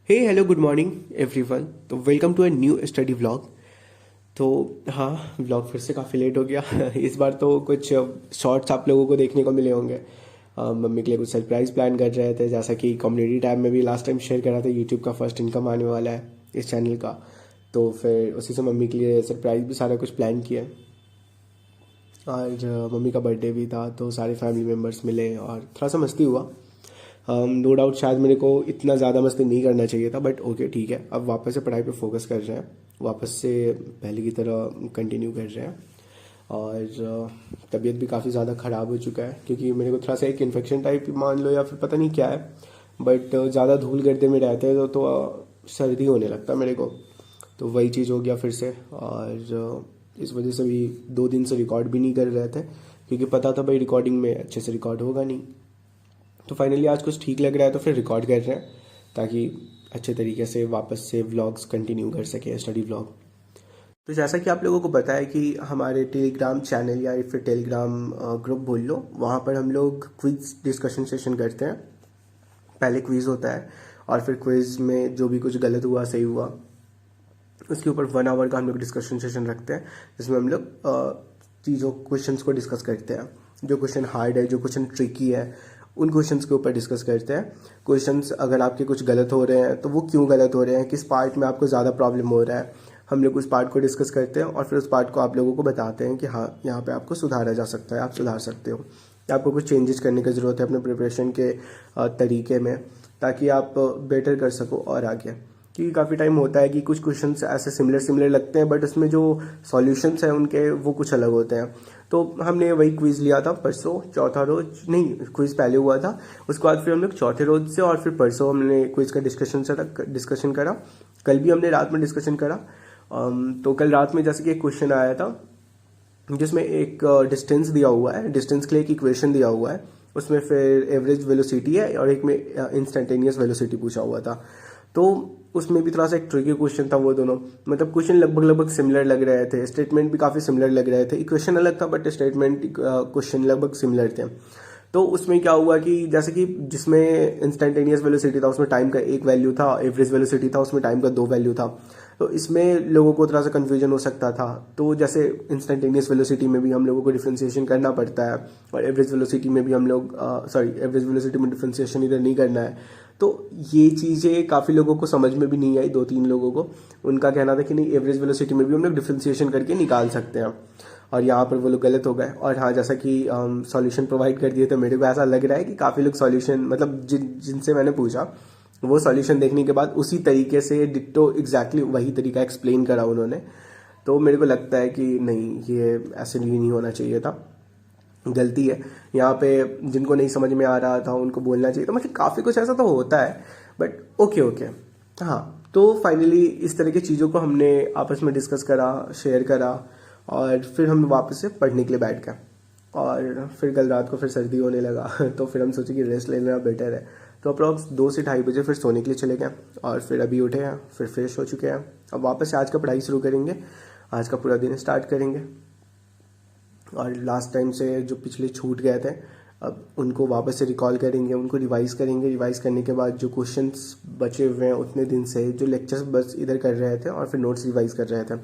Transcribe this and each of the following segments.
हे hello good morning everyone. तो welcome to a new study vlog. तो हाँ, vlog फिर से काफ़ी लेट हो गया। इस बार तो कुछ शॉर्ट्स आप लोगों को देखने को मिले होंगे। मम्मी के लिए कुछ सरप्राइज़ प्लान कर रहे थे, जैसा कि कम्युनिटी टैब में भी लास्ट टाइम शेयर करा था। यूट्यूब का फर्स्ट इनकम आने वाला है इस चैनल का, तो फिर उसी से मम्मी के लिए सरप्राइज़ भी सारा कुछ प्लान किया। आज मम्मी का बर्थडे भी था, तो सारे फैमिली मेम्बर्स मिले और थोड़ा सा मस्ती हुआ। नो डाउट शायद मेरे को इतना ज़्यादा मस्ती नहीं करना चाहिए था, बट ओके ठीक है। अब वापस से पढ़ाई पे फोकस कर रहे हैं, वापस से पहले की तरह कंटिन्यू कर रहे हैं। और तबीयत भी काफ़ी ज़्यादा ख़राब हो चुका है, क्योंकि मेरे को थोड़ा सा एक इन्फेक्शन टाइप मान लो या फिर पता नहीं क्या है, बट ज़्यादा धूल गर्दे में रहते हैं तो सर्दी होने लगता है मेरे को। तो वही चीज़ हो गया फिर से। और इस वजह से भी 2 दिन से रिकॉर्ड भी नहीं कर रहे थे, क्योंकि पता था भाई रिकॉर्डिंग में अच्छे से रिकॉर्ड होगा नहीं। तो फाइनली आज कुछ ठीक लग रहा है तो फिर रिकॉर्ड कर रहे हैं, ताकि अच्छे तरीके से वापस से व्लॉग्स कंटिन्यू कर सके, स्टडी व्लॉग। तो जैसा कि आप लोगों को पता है कि हमारे टेलीग्राम चैनल या फिर टेलीग्राम ग्रुप बोल लो, वहाँ पर हम लोग क्विज डिस्कशन सेशन करते हैं। पहले क्विज होता है और फिर क्विज में जो भी कुछ गलत हुआ सही हुआ उसके ऊपर 1 आवर का हम लोग डिस्कशन सेशन रखते हैं, जिसमें हम लोग चीज़ों क्वेश्चंस को डिस्कस करते हैं। जो क्वेश्चन हार्ड है, जो क्वेश्चन ट्रिकी है, उन क्वेश्चंस के ऊपर डिस्कस करते हैं। क्वेश्चंस अगर आपके कुछ गलत हो रहे हैं तो वो क्यों गलत हो रहे हैं, किस पार्ट में आपको ज़्यादा प्रॉब्लम हो रहा है, हम लोग उस पार्ट को डिस्कस करते हैं और फिर उस पार्ट को आप लोगों को बताते हैं कि हाँ, यहाँ पे आपको सुधारा जा सकता है, आप सुधार सकते हो, या आपको कुछ चेंजेस करने की ज़रूरत है अपने प्रिपरेशन के तरीके में, ताकि आप बेटर कर सको और आगे। क्योंकि काफ़ी टाइम होता है कि कुछ क्वेश्चंस ऐसे सिमिलर सिमिलर लगते हैं, बट उसमें जो सॉल्यूशंस हैं उनके वो कुछ अलग होते हैं। तो हमने वही क्विज़ लिया था परसों, चौथा रोज नहीं, क्विज़ पहले हुआ था, उसके बाद फिर हम लोग चौथे रोज से और फिर परसों हमने क्विज़ का डिस्कशन करा। कल भी हमने रात में डिस्कशन करा। तो कल रात में जैसे कि एक क्वेश्चन आया था जिसमें एक डिस्टेंस दिया हुआ है, डिस्टेंस के लिए एक इक्वेशन दिया हुआ है, उसमें फिर एवरेज वेलोसिटी है और एक में इंस्टेंटेनियस वेलोसिटी पूछा हुआ था। तो उसमें भी थोड़ा सा एक ट्रिकी क्वेश्चन था वो दोनों, मतलब क्वेश्चन लगभग सिमिलर लग रहे थे, स्टेटमेंट भी काफ़ी सिमिलर लग रहे थे। इक्वेशन अलग था बट स्टेटमेंट क्वेश्चन लगभग सिमिलर थे। तो उसमें क्या हुआ कि जैसे कि जिसमें इंस्टेंटेनियस वेलोसिटी था उसमें टाइम का एक वैल्यू था, एवरेज वेलोसिटी था उसमें टाइम का 2 वैल्यू था। तो इसमें लोगों को थोड़ा सा कन्फ्यूजन हो सकता था। तो जैसे इंस्टेंटेनियस वेलोसिटी में भी हम लोगों को डिफ्रेंसिएशन करना पड़ता है, और एवरेज वेलोसिटी में भी हम लोग एवरेज वेलोसिटी में डिफ्रेंसिएशन इधर नहीं करना है। तो ये चीज़ें काफ़ी लोगों को समझ में भी नहीं आई, 2-3 लोगों को। उनका कहना था कि नहीं, एवरेज वेलोसिटी में भी हम लोग डिफ्रेंसिएशन करके निकाल सकते हैं, और यहाँ पर वो लोग गलत हो गए। और हाँ, जैसा कि सॉल्यूशन प्रोवाइड कर दिए, तो मेरे को ऐसा लग रहा है कि काफ़ी लोग सॉल्यूशन, मतलब जिनसे मैंने पूछा वो सॉल्यूशन देखने के बाद उसी तरीके से डिट्टो एग्जैक्टली वही तरीका एक्सप्लेन करा उन्होंने। तो मेरे को लगता है कि नहीं, ये ऐसे नहीं होना चाहिए था, गलती है यहाँ पे। जिनको नहीं समझ में आ रहा था उनको बोलना चाहिए, तो मतलब काफ़ी कुछ ऐसा तो होता है, बट ओके ओके। हाँ, तो फाइनली इस तरह की चीज़ों को हमने आपस में डिस्कस करा, शेयर करा, और फिर हम वापस से पढ़ने के लिए बैठ गए। और फिर कल रात को फिर सर्दी होने लगा तो फिर हम सोचे कि रेस्ट ले लेना बेटर है। तो अप्रॉक्स 2 से 2:30 बजे फिर सोने के लिए चले गए, और फिर अभी उठे हैं, फिर फ्रेश हो चुके हैं। अब वापस से आज का पढ़ाई शुरू करेंगे, आज का पूरा दिन स्टार्ट करेंगे। और लास्ट टाइम से जो पिछले छूट गए थे, अब उनको वापस से रिकॉल करेंगे, उनको रिवाइज़ करेंगे। रिवाइज़ करने के बाद जो क्वेश्चंस बचे हुए हैं उतने दिन से, जो लेक्चर्स बस इधर कर रहे थे और फिर नोट्स रिवाइज़ कर रहे थे,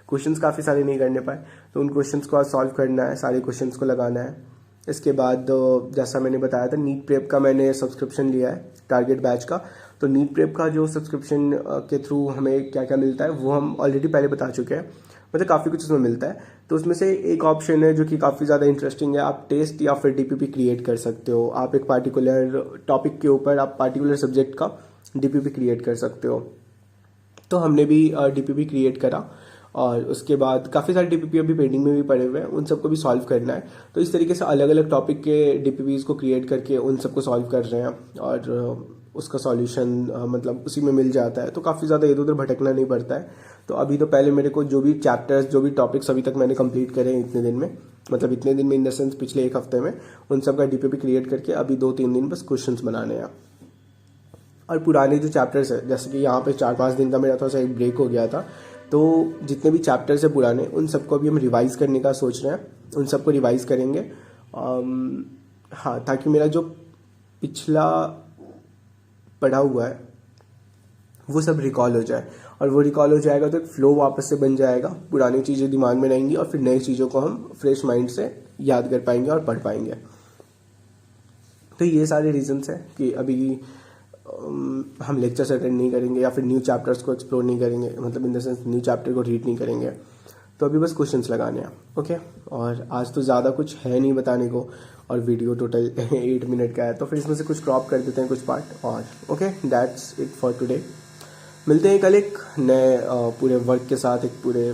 क्वेश्चंस काफ़ी सारे नहीं करने पाए, तो उन क्वेश्चंस को आज सॉल्व करना है, सारे क्वेश्चंस को लगाना है। इसके बाद जैसा मैंने बताया था, नीट प्रेप का मैंने सब्सक्रिप्शन लिया है, टारगेट बैच का। तो नीट प्रेप का जो सब्सक्रिप्शन के थ्रू हमें क्या क्या मिलता है वो हम ऑलरेडी पहले बता चुके हैं, मतलब काफ़ी कुछ उसमें मिलता है। तो उसमें से एक ऑप्शन है जो कि काफ़ी ज़्यादा इंटरेस्टिंग है, आप टेस्ट या फिर डीपीपी क्रिएट कर सकते हो। आप एक पार्टिकुलर टॉपिक के ऊपर, आप पार्टिकुलर सब्जेक्ट का डीपीपी क्रिएट कर सकते हो। तो हमने भी डीपीपी क्रिएट करा, और उसके बाद काफ़ी सारे डीपीपी अभी पेंडिंग में भी पड़े हुए हैं, उन सबको भी सॉल्व करना है। तो इस तरीके से अलग अलग टॉपिक के डीपीपीज को क्रिएट करके उन सबको सॉल्व कर रहे हैं, और उसका सॉल्यूशन मतलब उसी में मिल जाता है, तो काफ़ी ज़्यादा इधर उधर भटकना नहीं पड़ता है। तो अभी तो पहले मेरे को जो भी चैप्टर्स, जो भी टॉपिक्स अभी तक मैंने कंप्लीट करे हैं इतने दिन में, मतलब इतने दिन में इन द सेंस पिछले 1 हफ्ते में, उन सब का डीपीपी क्रिएट करके अभी 2-3 दिन बस क्वेश्चंस बनाने हैं। और पुराने जो चैप्टर्स है, जैसे कि यहाँ पे 4-5 दिन का मेरा थोड़ा सा एक ब्रेक हो गया था, तो जितने भी चैप्टर्स है पुराने, उन सबको अभी हम रिवाइज़ करने का सोच रहे हैं, उन सबको रिवाइज़ करेंगे। हाँ, ताकि मेरा जो पिछला पढ़ा हुआ है वो सब रिकॉल हो जाए, और वो रिकॉल हो जाएगा तो एक फ्लो वापस से बन जाएगा, पुरानी चीज़ें दिमाग में रहेंगी और फिर नई चीज़ों को हम फ्रेश माइंड से याद कर पाएंगे और पढ़ पाएंगे। तो ये सारे रीजंस हैं कि अभी हम लेक्चर्स अटेंड नहीं करेंगे या फिर न्यू चैप्टर्स को एक्सप्लोर नहीं करेंगे, मतलब in the sense new chapter को रीड नहीं करेंगे। तो अभी बस क्वेश्चंस लगाने हैं, ओके। और आज तो ज़्यादा कुछ है नहीं बताने को, और वीडियो टोटल 8 मिनट का है, तो फिर इसमें से कुछ क्रॉप कर देते हैं कुछ पार्ट, और okay that's it for today. मिलते हैं कल एक नए पूरे वर्क के साथ, एक पूरे